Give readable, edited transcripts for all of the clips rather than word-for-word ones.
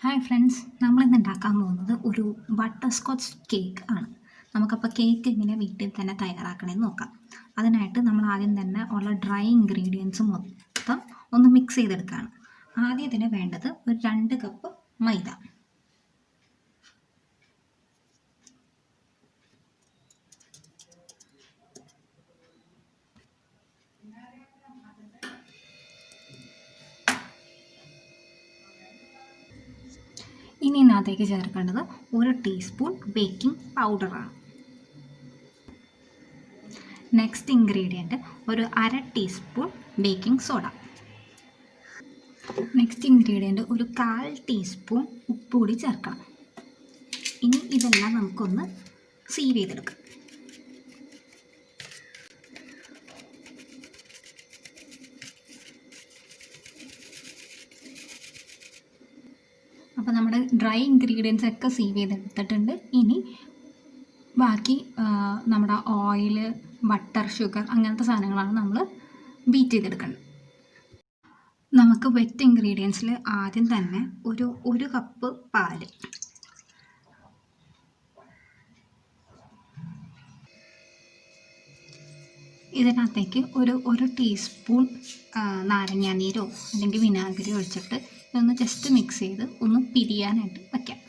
Hi friends, നമ്മളിന്ന് ഉണ്ടാക്കാൻ പോകുന്നത് ഒരു ബട്ടർസ്കോച്ച് കേക്ക് ആണ്. നമുക്കപ്പോൾ കേക്ക് എങ്ങനെ വീട്ടിൽ തന്നെ തയ്യാറാക്കണമെന്ന് നോക്കാം. അതിനായിട്ട് നമ്മൾ ആദ്യം തന്നെ ഉള്ള ഡ്രൈ ഇൻഗ്രീഡിയൻസ് മൊത്തം ഒന്ന് മിക്സ് ചെയ്തെടുക്കുകയാണ്. ആദ്യം ഇതിന് വേണ്ടത് ഒരു 2 കപ്പ് മൈദ, ഇനി ഇതിനകത്തേക്ക് ചേർക്കേണ്ടത് 1 ടീസ്പൂൺ ബേക്കിംഗ് പൗഡറാണ്. നെക്സ്റ്റ് ഇൻഗ്രീഡിയൻറ്റ് ഒരു 1/2 teaspoon baking soda. Next ingredient ഒരു 1/4 ടീസ്പൂൺ ഉപ്പ് കൂടി ചേർക്കണം. ഇനി ഇതെല്ലാം നമുക്കൊന്ന് സീവ് ചെയ്തെടുക്കാം. അപ്പോൾ നമ്മുടെ ഡ്രൈ ഇൻഗ്രീഡിയൻസ് ഒക്കെ സീവ് ചെയ്തെടുത്തിട്ടുണ്ട്. ഇനി ബാക്കി നമ്മുടെ ഓയിൽ, ബട്ടർ, ഷുഗർ അങ്ങനത്തെ സാധനങ്ങളാണ് നമ്മൾ ബീറ്റ് ചെയ്തെടുക്കേണ്ടത്. നമുക്ക് വെറ്റ് ഇൻഗ്രീഡിയൻസിൽ ആദ്യം തന്നെ ഒരു കപ്പ് പാല്, ഇതിനകത്തേക്ക് ഒരു ടീസ്പൂൺ നാരങ്ങാനീരോ അല്ലെങ്കിൽ വിനാഗിരി ഒഴിച്ചിട്ട് ഇതൊന്ന് ജസ്റ്റ് മിക്സ് ചെയ്ത് ഒന്ന് പിരിയാനായിട്ട് വയ്ക്കാം.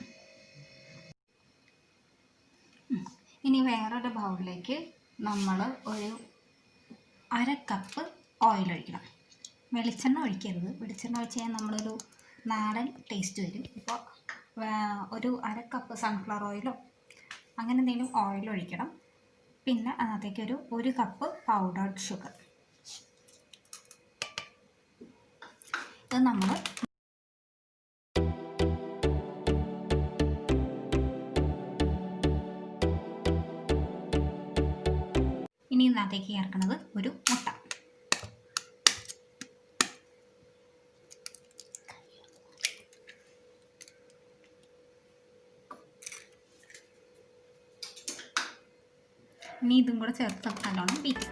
ഇനി വേറൊരു ബൗളിലേക്ക് നമ്മൾ ഒരു 1/2 കപ്പ് ഓയിൽ ഒഴിക്കണം. വെളിച്ചെണ്ണ ഒഴിക്കരുത്. വെളിച്ചെണ്ണ ഒഴിച്ച് കഴിഞ്ഞാൽ നമ്മളൊരു നാടൻ ടേസ്റ്റ് വരും. ഇപ്പോൾ ഒരു 1/2 കപ്പ് സൺഫ്ലവർ ഓയിലോ അങ്ങനെ എന്തെങ്കിലും ഓയിൽ ഒഴിക്കണം. പിന്നെ അതിനകത്തേക്ക് ഒരു കപ്പ് പൗഡർഡ് ഷുഗർ. ഇത് നമ്മൾ ഇനി ഇതിനകത്തേക്ക് ചേർക്കുന്നത് ഒരു മുട്ട. ഇനി ഇതും കൂടെ ചേർത്ത് നല്ലോണം ബീറ്റ്.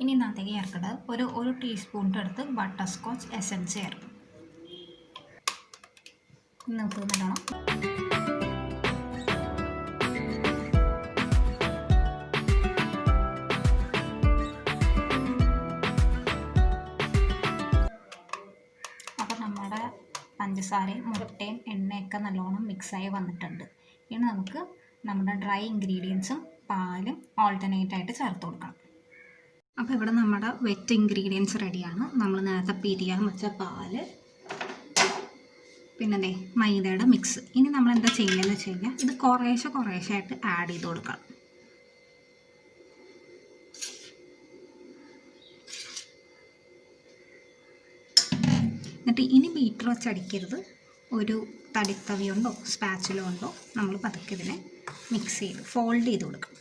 ഇനി ഇതിനകത്തേക്ക് ചേർക്കേണ്ടത് ഒരു ടീസ്പൂണിൻ്റെ അടുത്ത് ബട്ടർസ്കോച്ച് എസൻസ് ചേർക്കും. നമുക്ക് നല്ലോണം പഞ്ചസാരയും മുട്ടയും എണ്ണയൊക്കെ നല്ലോണം മിക്സായി വന്നിട്ടുണ്ട്. ഇനി നമുക്ക് നമ്മുടെ ഡ്രൈ ഇൻഗ്രീഡിയൻസും പാലും ഓൾട്ടർനേറ്റ് ആയിട്ട് ചേർത്ത് കൊടുക്കണം. അപ്പോൾ ഇവിടെ നമ്മുടെ വെറ്റ് ഇൻഗ്രീഡിയൻസ് റെഡിയാണ്. നമ്മൾ നേരത്തെ പിരിയാൻ വെച്ച പാല്, പിന്നെ മൈദയുടെ മിക്സ്. ഇനി നമ്മൾ എന്താ ചെയ്യുന്നതെന്ന് വെച്ച് കഴിഞ്ഞാൽ ഇത് കുറേശ്ശെ ആയിട്ട് ആഡ് ചെയ്ത് കൊടുക്കണം. എന്നിട്ട് ഇനി ബീറ്റർ വെച്ച് അടിക്കരുത്. ഒരു തടിത്തവി കൊണ്ടോ സ്പാച്ചുല കൊണ്ടോ നമ്മൾ പതുക്കെ ഇതിനെ മിക്സ് ചെയ്ത് ഫോൾഡ് ചെയ്ത് കൊടുക്കും.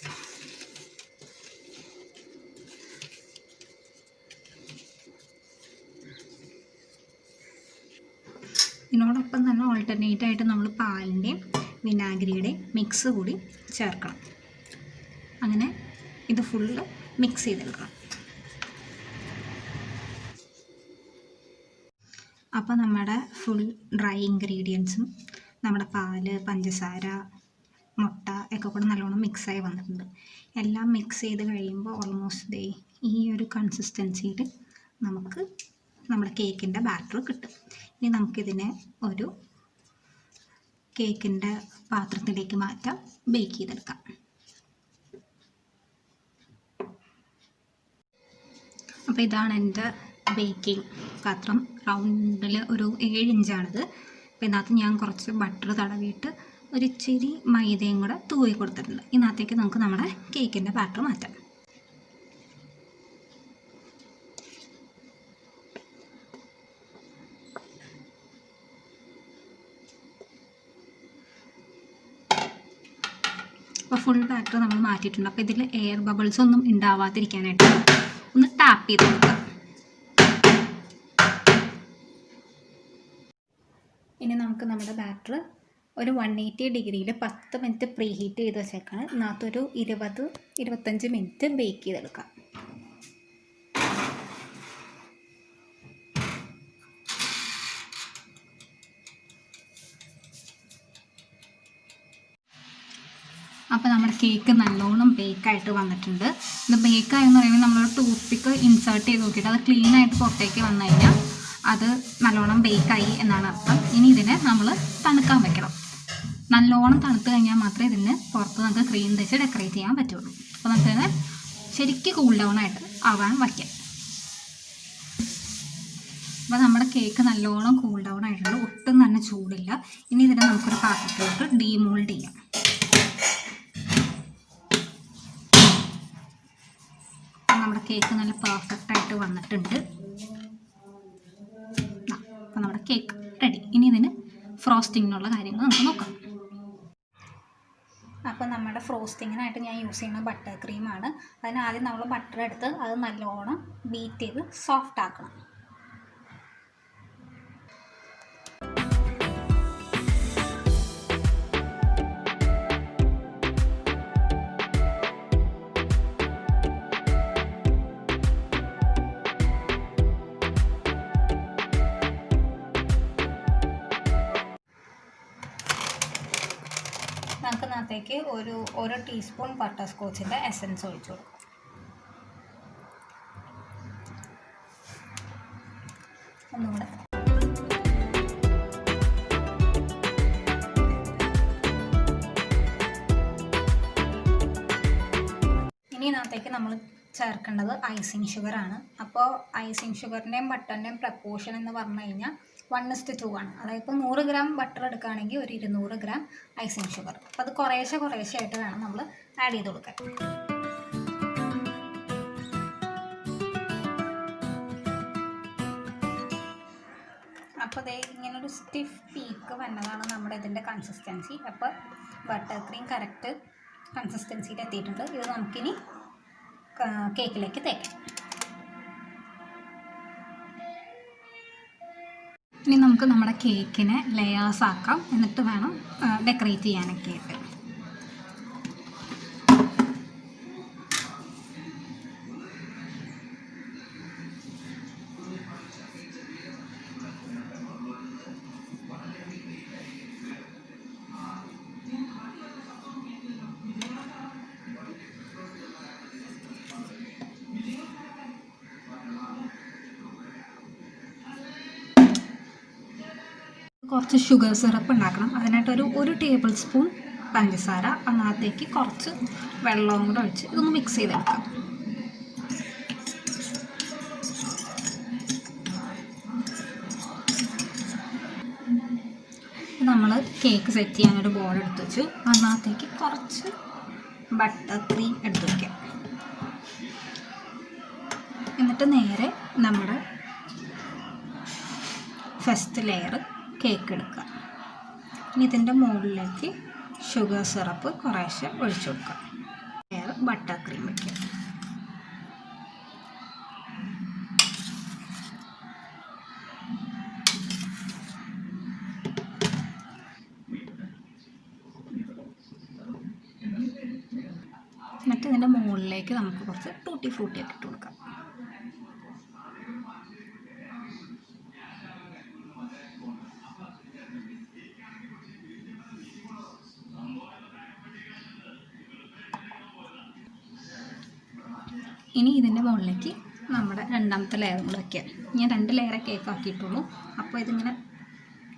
ഇതിനോടൊപ്പം തന്നെ ഓൾട്ടർനേറ്റ് ആയിട്ട് നമ്മൾ പാലിൻ്റെയും വിനാഗിരിയുടെയും മിക്സ് കൂടി ചേർക്കണം. അങ്ങനെ ഇത് ഫുള്ള് മിക്സ് ചെയ്തെടുക്കണം. അപ്പോൾ നമ്മുടെ ഫുൾ ഡ്രൈ ഇൻഗ്രീഡിയൻസും നമ്മുടെ പാല്, പഞ്ചസാര, മുട്ട ഒക്കെ കൂടെ നല്ലോണം മിക്സായി വന്നിട്ടുണ്ട്. എല്ലാം മിക്സ് ചെയ്ത് കഴിയുമ്പോൾ ഓൾമോസ്റ്റ് ഈ ഒരു കൺസിസ്റ്റൻസിയിൽ നമുക്ക് നമ്മുടെ കേക്കിൻ്റെ ബാറ്റർ കിട്ടും. ഇനി നമുക്കിതിനെ ഒരു കേക്കിൻ്റെ പാത്രത്തിലേക്ക് മാറ്റാം, ബേക്ക് ചെയ്തെടുക്കാം. അപ്പോൾ ഇതാണ് എൻ്റെ ബേക്കിംഗ് പാത്രം. റൗണ്ടിൽ ഒരു 7 ഇഞ്ചാണിത്. അപ്പോൾ ഇതിനകത്ത് ഞാൻ കുറച്ച് ബട്ടർ തടവിയിട്ട് ഒരു ഇച്ചിരി മൈദയും കൂടെ തൂവി കൊടുത്തിട്ടുണ്ട്. ഇതിനകത്തേക്ക് നമുക്ക് നമ്മുടെ കേക്കിൻ്റെ ബാറ്റർ മാറ്റാം. അപ്പോൾ ഫുൾ ബാറ്റർ നമ്മൾ മാറ്റിയിട്ടുണ്ട്. അപ്പോൾ ഇതിൽ എയർ ബബിൾസ് ഒന്നും ഉണ്ടാവാതിരിക്കാനായിട്ട് ഒന്ന് ടാപ്പ് ചെയ്ത് കൊടുക്കാം. ഇനി നമുക്ക് നമ്മുടെ ബാറ്റർ ഒരു 180 ഡിഗ്രിയിൽ 10 മിനിറ്റ് പ്രീ ഹീറ്റ് ചെയ്ത് വെച്ചേക്കാണ്. ഇതിനകത്തൊരു 20-25 മിനിറ്റ് ബേക്ക് ചെയ്തെടുക്കാം. അപ്പോൾ നമ്മുടെ കേക്ക് നല്ലോണം ബേക്കായിട്ട് വന്നിട്ടുണ്ട്. ഇത് ബേക്കായെന്ന് പറയുമ്പോൾ നമ്മളൊരു ടൂത്ത് പിക്ക് ഇൻസേർട്ട് ചെയ്ത് നോക്കിയിട്ട് അത് ക്ലീനായിട്ട് പുറത്തേക്ക് വന്നു കഴിഞ്ഞാൽ അത് നല്ലോണം ബേക്കായി എന്നാണ് അർത്ഥം. ഇനി ഇതിനെ നമ്മൾ തണുക്കാൻ വെക്കണം. നല്ലോണം തണുത്ത് കഴിഞ്ഞാൽ മാത്രമേ ഇതിന് പുറത്ത് നമുക്ക് ക്രീം തേച്ച് ഡെക്കറേറ്റ് ചെയ്യാൻ പറ്റുള്ളൂ. അപ്പോൾ നമുക്കിതിനെ ശരിക്കും കൂൾ ഡൗൺ ആയിട്ട് ആവാൻ വയ്ക്കാം. അപ്പോൾ നമ്മുടെ കേക്ക് നല്ലോണം കൂൾ ഡൗൺ ആയിട്ടുണ്ട്, ഒട്ടും തന്നെ ചൂടില്ല. ഇനി ഇതിനെ നമുക്കൊരു പാത്രത്തിലോട്ട് ഡീമോൾഡ് ചെയ്യാം. നമ്മുടെ കേക്ക് നല്ല പെർഫെക്റ്റ് ആയിട്ട് വന്നിട്ടുണ്ട്. അപ്പോൾ നമ്മുടെ കേക്ക് റെഡി. ഇനി ഇതിന് ഫ്രോസ്റ്റിങ്ങിനുള്ള കാര്യങ്ങൾ നമുക്ക് നോക്കാം. അപ്പോൾ നമ്മുടെ ഫ്രോസ്റ്റിങ്ങിനായിട്ട് ഞാൻ യൂസ് ചെയ്യുന്ന ബട്ടർ ക്രീമാണ്. അതിന് ആദ്യം നമ്മൾ ബട്ടർ എടുത്ത് അത് നല്ലോണം ബീറ്റ് ചെയ്ത് സോഫ്റ്റ് ആക്കണം. നമുക്കതിനകത്തേക്ക് ഒരു ടീസ്പൂൺ ബട്ടർസ്കോച്ചിൻ്റെ എസൻസ് ഒഴിച്ചു കൊടുക്കാം. ഒന്നുകൂടെ ഇനി ഇതിനകത്തേക്ക് നമ്മൾ ചേർക്കേണ്ടത് ഐസിങ് ഷുഗറാണ്. അപ്പോൾ ഐസിങ് ഷുഗറിൻ്റെയും ബട്ടറിൻ്റെയും പ്രപ്പോർഷൻ എന്ന് പറഞ്ഞു കഴിഞ്ഞാൽ 1:2 ആണ്. അതായത് ഇപ്പോൾ 100 ഗ്രാം ബട്ടർ എടുക്കുകയാണെങ്കിൽ ഒരു 200 ഗ്രാം ഐസിങ് ഷുഗർ. അപ്പോൾ അത് കുറേശ്ശെ ആയിട്ട് വേണം നമ്മൾ ആഡ് ചെയ്ത് കൊടുക്കാൻ. അപ്പോൾ അതേ ഇങ്ങനൊരു സ്റ്റിഫ് പീക്ക് വന്നതാണ് നമ്മുടെ ഇതിൻ്റെ കൺസിസ്റ്റൻസി. അപ്പോൾ ബട്ടർ ക്രീം കറക്റ്റ് കൺസിസ്റ്റൻസിയിൽ എത്തിയിട്ടുണ്ട്. ഇത് നമുക്കിനി കേക്കിലേക്ക് തേക്കാം. ഇനി നമുക്ക് നമ്മുടെ കേക്കിനെ ലെയേഴ്സ് ആക്കാം, എന്നിട്ട് വേണം ഡെക്കറേറ്റ് ചെയ്യാനൊക്കെ ആയിട്ട്. കുറച്ച് ഷുഗർ സിറപ്പ് ഉണ്ടാക്കണം. അതിനായിട്ടൊരു 1 ടേബിൾ സ്പൂൺ പഞ്ചസാര, അതിനകത്തേക്ക് കുറച്ച് വെള്ളവും കൂടെ ഒഴിച്ച് ഇതൊന്ന് മിക്സ് ചെയ്തെടുക്കാം. നമ്മൾ കേക്ക് സെറ്റ് ചെയ്യാനൊരു ബോൾ എടുത്ത് വെച്ചു. അതിനകത്തേക്ക് കുറച്ച് ബട്ടർ ക്രീം എടുത്ത് വയ്ക്കാം. എന്നിട്ട് നേരെ നമ്മുടെ ഫസ്റ്റ് ലെയർ കേക്ക് എടുക്കുക. ഇനി ഇതിൻ്റെ മുകളിലേക്ക് ഷുഗർ സിറപ്പ് കുറേശ്ശെ ഒഴിച്ചു കൊടുക്കുക. ലെയർ ബട്ടർ ക്രീം വയ്ക്കുക. എന്നിട്ട് ഇതിൻ്റെ മുകളിലേക്ക് നമുക്ക് കുറച്ച് ടൂട്ടി ഫ്രൂട്ടിയൊക്കെ ഇട്ട് കൊടുക്കാം. ഇനി ഇതിൻ്റെ മുകളിലേക്ക് നമ്മുടെ രണ്ടാമത്തെ ലെയർ കൂടെ വയ്ക്കുക. ഞാൻ 2 ലെയറെ കേക്ക് ആക്കിയിട്ടുള്ളൂ. അപ്പോൾ ഇതിങ്ങനെ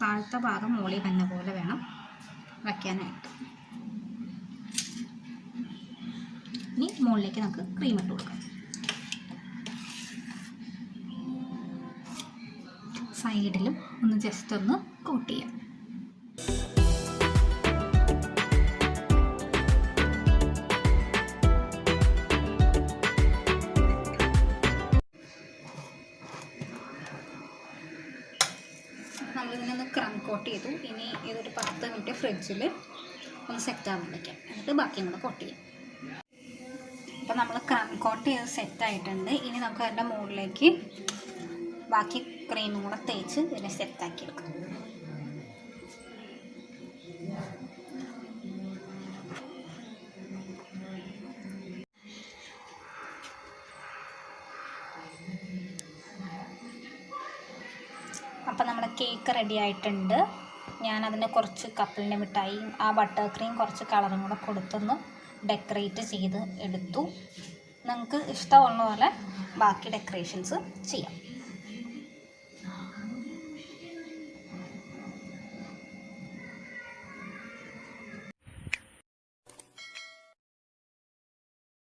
താഴത്തെ ഭാഗം മുകളിൽ തന്നെ പോലെ വേണം വയ്ക്കാനായിട്ട്. ഇനി മുകളിലേക്ക് നമുക്ക് ക്രീം ഇട്ട് കൊടുക്കാം. സൈഡിലും ഒന്ന് ജസ്റ്റ് ഒന്ന് കോട്ട് ചെയ്യാം. നമ്മളിതിനൊന്ന് ക്രം കോട്ട് ചെയ്തു. ഇനി ഇതൊരു 10 മിനിറ്റ് ഫ്രിഡ്ജിൽ ഒന്ന് സെറ്റ് ആവാൻ വയ്ക്കാം. എന്നിട്ട് ബാക്കിയും കൂടെ കോട്ട് ചെയ്യാം. അപ്പോൾ നമ്മൾ ക്രം കോട്ട് ചെയ്ത് സെറ്റായിട്ടുണ്ട്. ഇനി നമുക്ക് അതിൻ്റെ മുകളിലേക്ക് ബാക്കി ക്രീമും കൂടെ തേച്ച് ഇതിനെ സെറ്റാക്കി എടുക്കാം. അപ്പോൾ നമ്മുടെ കേക്ക് റെഡി ആയിട്ടുണ്ട്. ഞാനതിന് കുറച്ച് കപ്പലിൻ്റെ മിഠായിയും ആ ബട്ടർ ക്രീം കുറച്ച് കളറും കൂടെ കൊടുത്തൊന്ന് ഡെക്കറേറ്റ് ചെയ്ത് എടുത്തു. നിങ്ങൾക്ക് ഇഷ്ടമുള്ള പോലെ ബാക്കി ഡെക്കറേഷൻസ് ചെയ്യാം.